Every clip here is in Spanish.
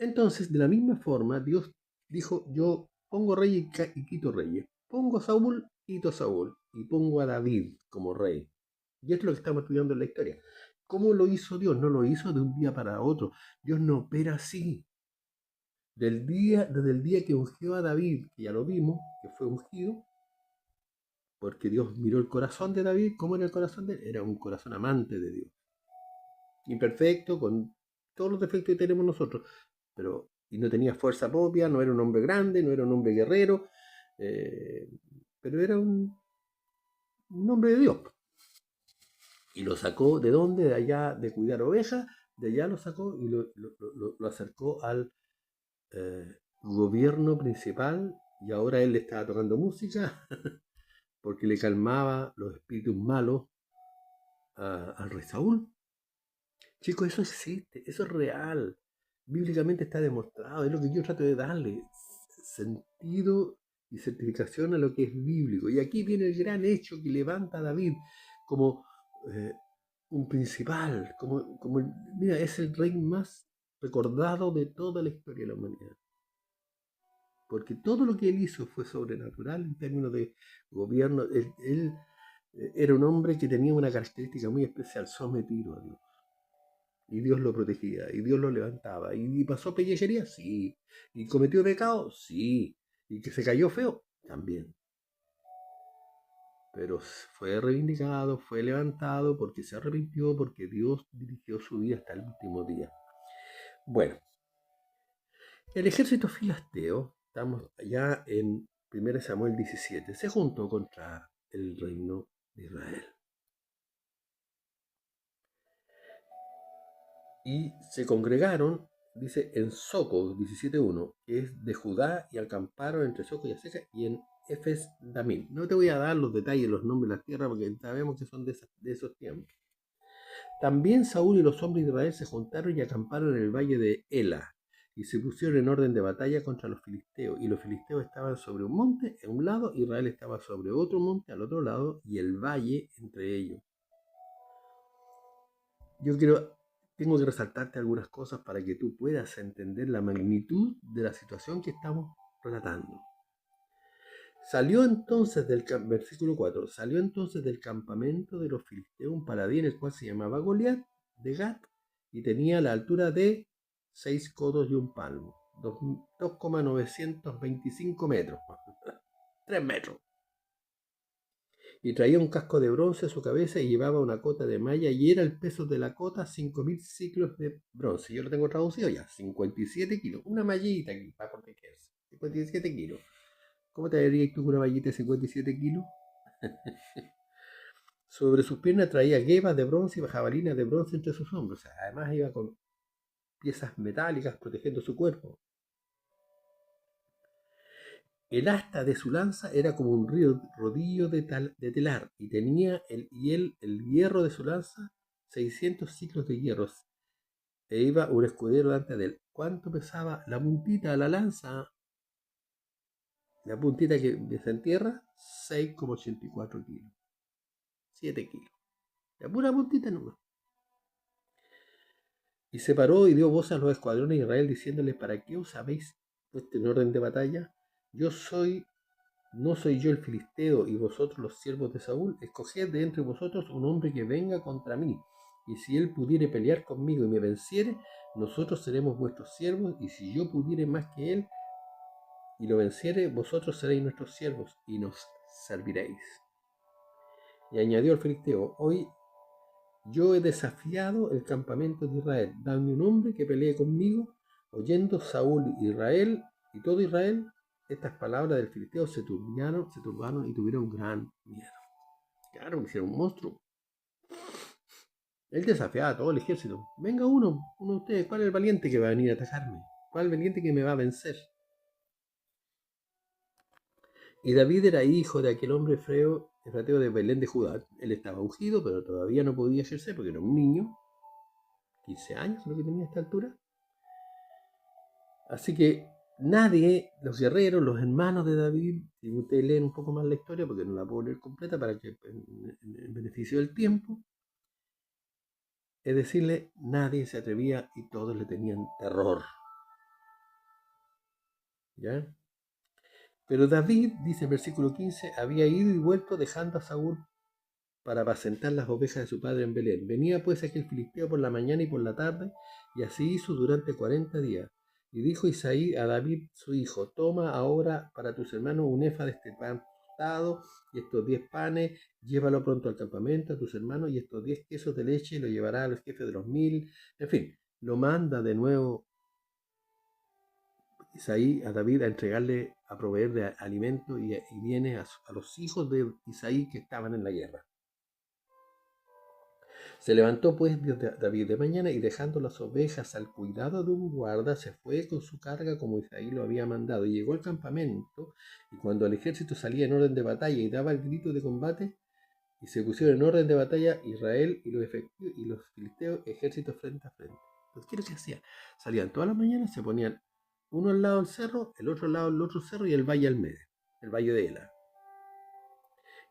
Entonces, de la misma forma, Dios dijo, yo pongo reyes y quito reyes. Pongo a Saúl, quito a Saúl. Y pongo a David como rey. Y esto es lo que estamos estudiando en la historia. ¿Cómo lo hizo Dios? No lo hizo de un día para otro. Dios no opera así. Desde el día que ungió a David, que ya lo vimos, que fue ungido, porque Dios miró el corazón de David. ¿Cómo era el corazón de él? Era un corazón amante de Dios. Imperfecto, con todos los defectos que tenemos nosotros, pero y no tenía fuerza propia, no era un hombre grande, no era un hombre guerrero, eh, pero era un hombre de Dios. Y lo sacó de dónde, de allá de cuidar ovejas, de allá lo sacó y lo acercó al gobierno principal, y ahora él le estaba tocando música porque le calmaba los espíritus malos al rey Saúl. Chicos, eso existe, eso es real. Bíblicamente está demostrado. Es lo que yo trato de darle sentido y certificación a lo que es bíblico. Y aquí viene el gran hecho que levanta a David como eh, un principal, mira, es el rey más recordado de toda la historia de la humanidad. Porque todo lo que él hizo fue sobrenatural en términos de gobierno. Él era un hombre que tenía una característica muy especial, sometido a Dios. Y Dios lo protegía, y Dios lo levantaba. ¿Y pasó pellejería? Sí. ¿Y cometió pecado? Sí. ¿Y que se cayó feo? También. Pero fue reivindicado, fue levantado porque se arrepintió, porque Dios dirigió su vida hasta el último día. Bueno, el ejército filisteo, estamos ya en 1 Samuel 17, se juntó contra el reino de Israel. Y se congregaron, dice, en Soco 17.1, que es de Judá, y acamparon entre Soco y Aseca, y en Efes Damim. No te voy a dar los detalles, los nombres de las tierras, porque sabemos que son de esos tiempos. También Saúl y los hombres de Israel se juntaron y acamparon en el valle de Ela, y se pusieron en orden de batalla contra los filisteos. Y los filisteos estaban sobre un monte en un lado, Israel estaba sobre otro monte al otro lado, y el valle entre ellos. Tengo que resaltarte algunas cosas para que tú puedas entender la magnitud de la situación que estamos relatando. Versículo 4, salió entonces del campamento de los filisteos un paladín, el cual se llamaba Goliat, de Gat, y tenía la altura de 6 codos y un palmo, 2,925 metros, 3 metros. Y traía un casco de bronce a su cabeza y llevaba una cota de malla, y era el peso de la cota 5.000 ciclos de bronce. Yo lo tengo traducido ya, 57 kilos. Una mallita aquí, para protegerse. 57 kilos. ¿Cómo te dirías tú con una mallita de 57 kilos? Sobre sus piernas traía guevas de bronce y jabalinas de bronce entre sus hombros. O sea, además iba con piezas metálicas protegiendo su cuerpo. El asta de su lanza era como un rodillo de telar, y tenía el hierro de su lanza 600 ciclos de hierro, e iba un escudero delante de él. ¿Cuánto pesaba la puntita de la lanza? La puntita que desentierra, 6,84 kilos. 7 kilos. La pura puntita nomás. Y se paró y dio voz a los escuadrones de Israel, diciéndoles: ¿para qué os habéis puesto en orden de batalla? No soy yo el filisteo y vosotros los siervos de Saúl. Escoged de entre vosotros un hombre que venga contra mí, y si él pudiere pelear conmigo y me venciere, nosotros seremos vuestros siervos, y si yo pudiere más que él y lo venciere, vosotros seréis nuestros siervos y nos serviréis. Y añadió el filisteo: hoy yo he desafiado el campamento de Israel, dame un hombre que pelee conmigo. Oyendo Saúl, Israel y todo Israel estas palabras del filisteo, se turbaron y tuvieron gran miedo. Claro, hicieron un monstruo. Él desafiaba a todo el ejército. Venga uno de ustedes, ¿cuál es el valiente que va a venir a atacarme? ¿Cuál es el valiente que me va a vencer? Y David era hijo de aquel hombre efrateo de Belén de Judá. Él estaba ungido, pero todavía no podía ejercer porque era un niño, 15 años lo que tenía a esta altura. Así que nadie, los guerreros, los hermanos de David, si ustedes leen un poco más la historia, porque no la puedo leer completa para que en beneficio del tiempo, es decirle, nadie se atrevía y todos le tenían terror. ¿Ya? Pero David, dice el versículo 15, había ido y vuelto dejando a Saúl para apacentar las ovejas de su padre en Belén. Venía pues aquel filisteo por la mañana y por la tarde, y así hizo durante 40 días. Y dijo Isaí a David su hijo: toma ahora para tus hermanos un efa de este pan tostado y estos 10 panes, llévalo pronto al campamento a tus hermanos, y estos 10 quesos de leche lo llevará a los jefes de los 1000. En fin, lo manda de nuevo Isaí a David a entregarle, a proveer de alimento y bienes a los hijos de Isaí que estaban en la guerra. Se levantó pues David de mañana y dejando las ovejas al cuidado de un guarda, se fue con su carga como Isaí lo había mandado, y llegó al campamento, y cuando el ejército salía en orden de batalla y daba el grito de combate, y se pusieron en orden de batalla Israel y los filisteos, ejércitos frente a frente. Entonces, ¿qué es lo que hacían? Salían todas las mañanas, se ponían uno al lado del cerro, el otro al lado del otro cerro y el valle al medio, el valle de Ela.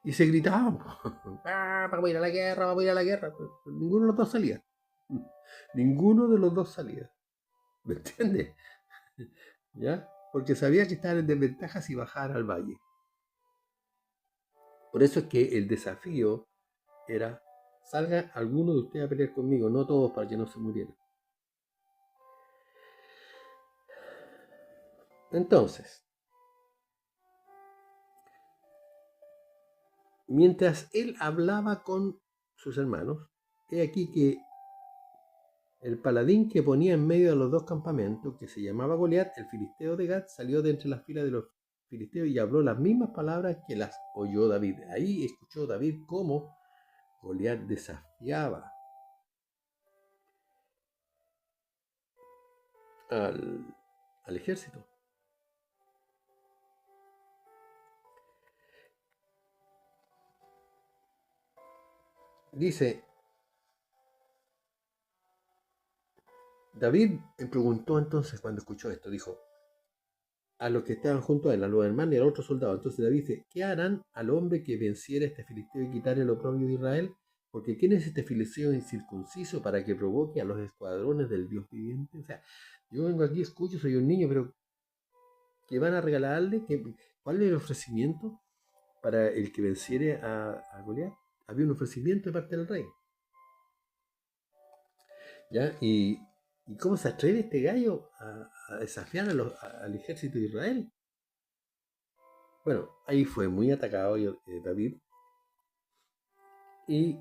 Y se gritaban, vamos a ir a la guerra, vamos a ir a la guerra. Pero ninguno de los dos salía. Ninguno de los dos salía. ¿Me entiendes? ¿Ya? Porque sabía que estaban en desventaja si bajaran al valle. Por eso es que el desafío era: salga alguno de ustedes a pelear conmigo, no todos, para que no se murieran. Entonces, mientras él hablaba con sus hermanos, he aquí que el paladín que ponía en medio de los dos campamentos, que se llamaba Goliat, el filisteo de Gat, salió de entre las filas de los filisteos y habló las mismas palabras que las oyó David. Ahí escuchó David cómo Goliat desafiaba al ejército. Dice, David preguntó entonces cuando escuchó esto, dijo a los que estaban junto a él, a los hermanos y al otro soldado. Entonces David dice: ¿qué harán al hombre que venciera a este filisteo y quitare el oprobio de Israel? Porque ¿quién es este filisteo incircunciso para que provoque a los escuadrones del Dios viviente? O sea, yo vengo aquí, escucho, soy un niño, pero ¿qué van a regalarle? ¿Cuál es el ofrecimiento para el que venciere a Goliat? Había un ofrecimiento de parte del rey. ¿Ya? ¿Y cómo se atreve este gallo a desafiar al ejército de Israel? Bueno, ahí fue muy atacado David. Y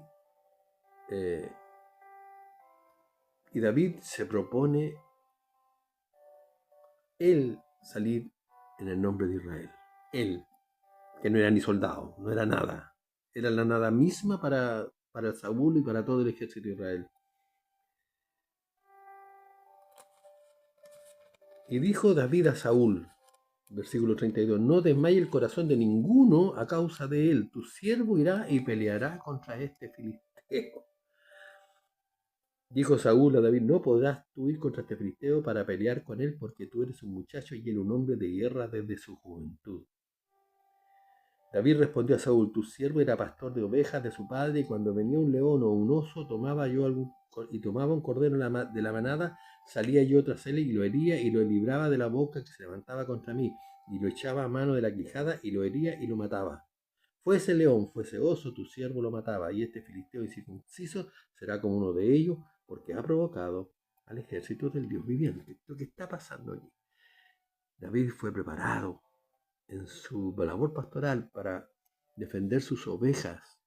David se propone él salir en el nombre de Israel. Él, que no era ni soldado, no era nada. Era la nada misma para Saúl y para todo el ejército de Israel. Y dijo David a Saúl, versículo 32, no desmaye el corazón de ninguno a causa de él. Tu siervo irá y peleará contra este filisteo. Dijo Saúl a David: no podrás tú ir contra este filisteo para pelear con él, porque tú eres un muchacho y él un hombre de guerra desde su juventud. David respondió a Saúl: tu siervo era pastor de ovejas de su padre, y cuando venía un león o un oso, tomaba un cordero de la manada, salía yo tras él y lo hería y lo libraba de la boca que se levantaba contra mí, y lo echaba a mano de la quijada y lo hería y lo mataba. Fuese león, fuese oso, tu siervo lo mataba, y este filisteo incircunciso será como uno de ellos, porque ha provocado al ejército del Dios viviente. Lo que está pasando aquí: David fue preparado en su labor pastoral para defender sus ovejas,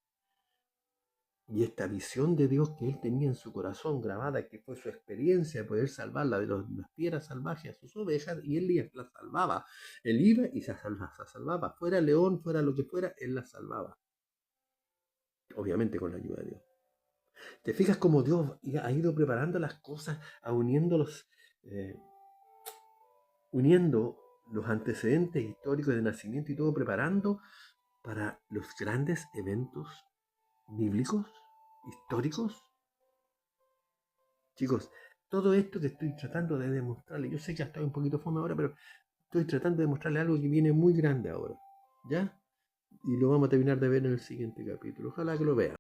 y esta visión de Dios que él tenía en su corazón grabada, que fue su experiencia de poder salvarla de las fieras salvajes a sus ovejas, y él las salvaba. Él iba y se salvaba, fuera león, fuera lo que fuera, él las salvaba, obviamente con la ayuda de Dios. ¿Te fijas cómo Dios ha ido preparando las cosas, uniendo los antecedentes históricos de nacimiento y todo, preparando para los grandes eventos bíblicos, históricos? Chicos, todo esto que estoy tratando de demostrarle, yo sé que ha estado un poquito fome ahora, pero estoy tratando de demostrarle algo que viene muy grande ahora, ¿ya? Y lo vamos a terminar de ver en el siguiente capítulo. Ojalá que lo vean.